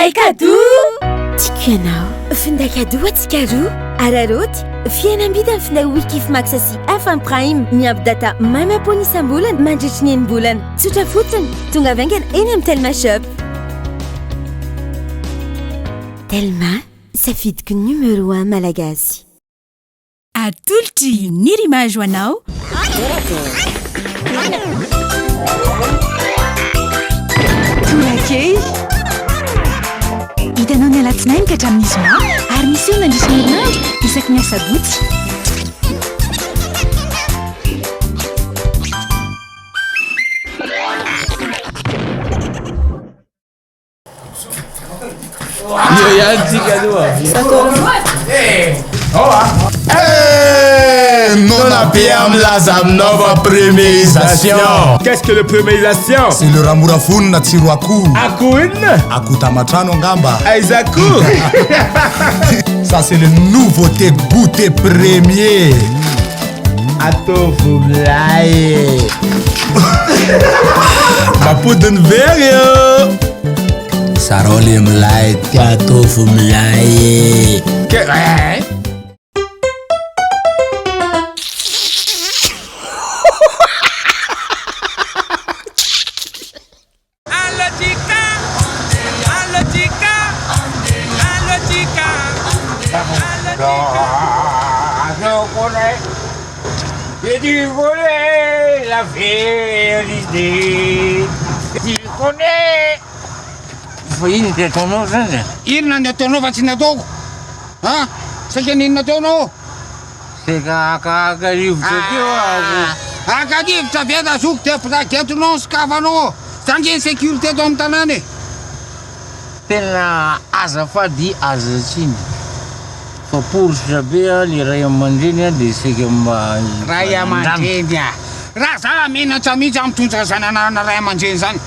finday kado tiako ianao finday kado atsika roa araroty fiainam-bidy amin'ny finday wikif max sy FM Prime miampy data mamapony isam-bolana mandritry ny enim-bolana tsotra fotsiny tonga vaingana eny amin'ny Telma Shop. Telma safidiko numéro 1 malagasy. Atolotry ny rimage ho anao. Torakey hitanao ny alatsinainy ka hatramin'ny zoma ary misy eo nandrisy ny herinandro isaky ny asabotsy. Non abbiamo la nova premierisation. Qu'est-ce que le premierisation? C'est le ramurafun na tsiro akoho. Akoho inona? Akoho tamatrano angamba. Aiza akoho? Ça c'est le nouveauté goûter premier. Atovo milay. Mapodiny very yo. Sarole milay ty atovo milay. Et tu connais la vérité. Tu connais. Ino ty ataonao zany? Inona ny ataonao fa tsy nataoko? Ha? Saika ninona ataonao? Seka akarivotra teo ako. Akarivotra viata zoko ty ampitaketonao sy kafanao. Zany ny sécurité ato amin'ny tanàna e. Tena azafady azatsiny. Fa porositra be le ray aman-dreny dia seka mba ray aman-dreny a. Raha za menatra mihitsy mitondra zananana ray aman-dreny zany.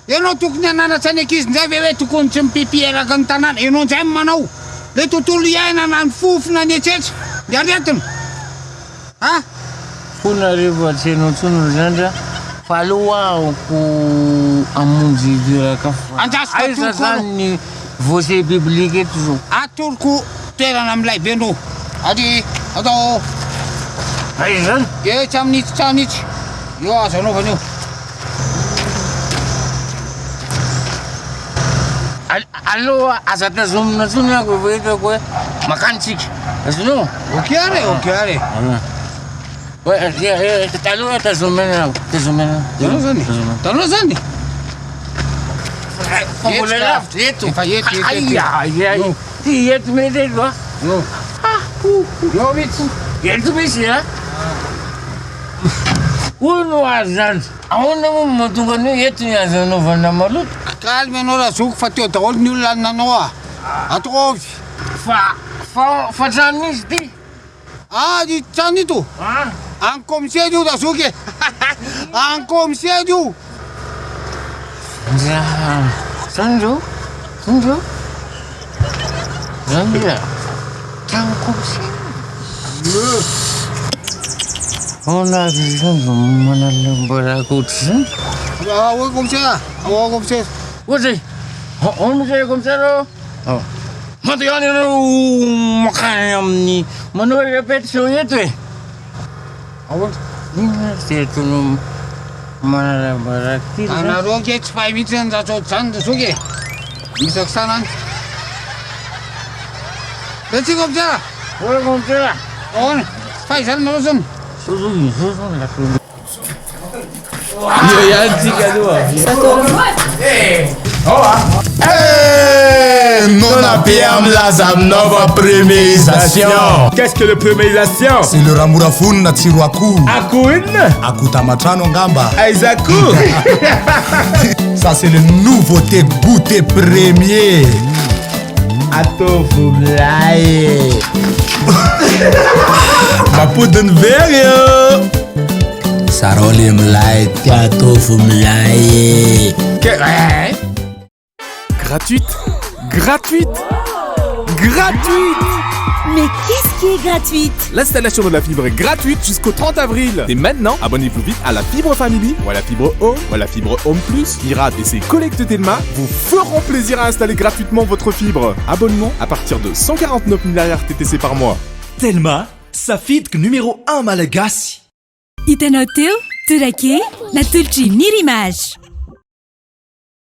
Ianao tokony hananatra ny ankizy ndray ve hoe tokony tsy mipipi eraka ny tanàna. Ianao indray manao le tontolo iainana ny fofona ny etsetra ny aretina. Ha? Fona rehefa tsy hainao intsony zany ra fa aloako amonjy toeraka Andasika aiza atoko zany ny voce biblique eto zao. atoroko toerana amin'ilay benao. Ady atao Aiza zany? tsy amin'ity trano ity. Io azo anaovana io. Aloha aza tazomina tsony ako efa hitako hoe makany tsika. Azonao? Ok are, ok are. Aloha tazomina ako. Tanao zany. Tanao zany. Fa mbola lavitra eto. Efa eto. Ty eto mety eto a. Io mihitsy. Eto misy a. Hono azy zany. Ahoana moa mahatonga anio eto ny azo anaovana maloto? Kalmy anao raha zoko fa teo daholo ny olona nanao a. Ataovy. Fa trano izy ty. Ity trano ito. Any commissaire io da zoky e. Any commissaire io. Zany reo? Zany io trano commissaire. Ahoana azy zany vao manalambaraako ohatry zany? Ahoa commissaire. Ahoa commissaire. Ohatry, ahoana zay commissaire? Mandeha any ianao makany amin'ny manao répétition eto e. Ahoana? Inona tsy ataonao manalambaraako ty zany? Anareo anke tsy fahay mihitsy ny raha tsaoty zany da zoky e. Misy akisana any. Letsika commissaire. Oe commissaire. Ahoana? Fahay zany nareo zany. Sozony lasolo. Non abbiamo la nova premierisation. Qu'est-ce que le premierisation? C'est le ramurafun na tsiro akoho. Akoho inona? Akoho tamatrano angamba. Aiza akoho? Ça c'est le nouveauté goûter premier. Atovo milay. Mapodiny very yo. Sarole milay ty atovo milay. Gratuite, gratuite. Mais qu'est-ce qui est gratuite? L'installation de la fibre est gratuite jusqu'au 30 avril. Et maintenant, abonnez-vous vite à la fibre Family ou à la fibre Home ou à la fibre Home Plus. Irad et ses collègues Telma vous feront plaisir à installer gratuitement votre fibre. Abonnement à partir de 149 milliards TTC par mois. Telma, sa fibre numéro 1 malagasy. Hitanao teo, torake, natolotra ny Ririmage.